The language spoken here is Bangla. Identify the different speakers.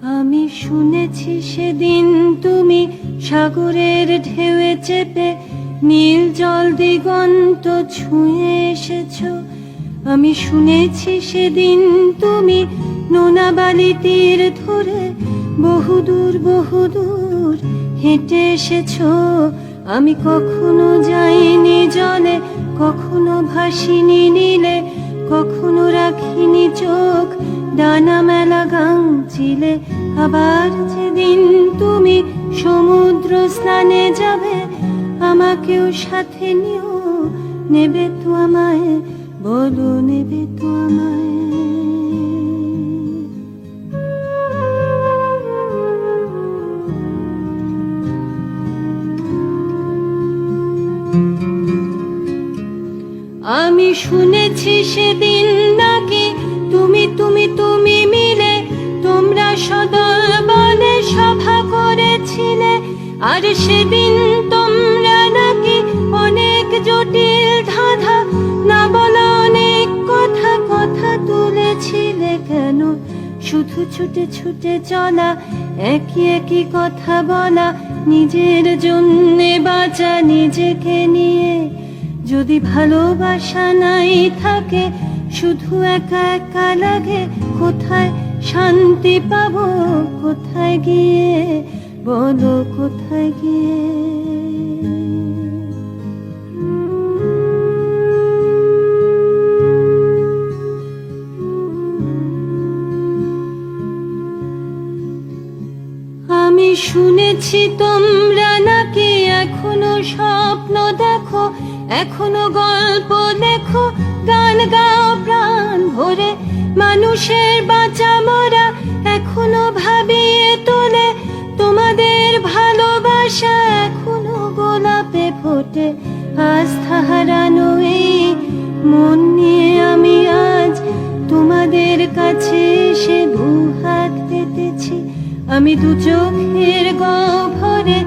Speaker 1: আমি শুনেছি সেদিন তুমি সাগরের ঢেউয়ে চেপে নীল জল দিগন্ত ছুঁয়ে এসেছো। আমি শুনেছি সেদিন তুমি নোনা বালি তীর ধরে বহুদূর বহুদূর হেঁটে এসেছো। আমি কখনো যাইনি জলে, কখনো ভাসিনি নীলে, কখনো রাখিনি চোখ ডানা মেলা গাংচিলে। আবার যেদিন তুমি সমুদ্র স্নানে যাবে, আমাকেও সাথে নিও, নেবে তো আমায়, বলো নেবে তো আমায়। আমি শুনেছি সেদিন নাকি তুমি তুমি তুমি মিলে তোমরা সদল বলে সভা করেছিলে। আর সেদিন তোমরা নাকি অনেক জটিল ধাঁধা না বলা অনেক কথা কথা তুলেছিলে। কেন শুধু ছুটে ছুটে চলা, একই একই কথা বলা, নিজের জন্যে বাঁচা নিজেকে নিয়ে। যদি ভালোবাসা নাই থাকে, শুধু একা একা লাগে, কোথায় শান্তি পাবো, কোথায় গিয়ে, বলো কোথায় গিয়ে। আমি শুনেছি তোমরা নাকি এখনো স্বপ্ন দেখো, এখনো গল্প লেখো, গান গাও প্রাণ ভরে, মানুষের বাঁচা মরা এখনো ভাবিয়ে তোলে। তোমাদের ভালোবাসা এখনো গোলাপে ফোটে। আস্থা হারানো এই মন নিয়ে আমি আজ তোমাদের কাছে এসে দুহাত পেতেছি। আমি দু চোখের গহ্বরে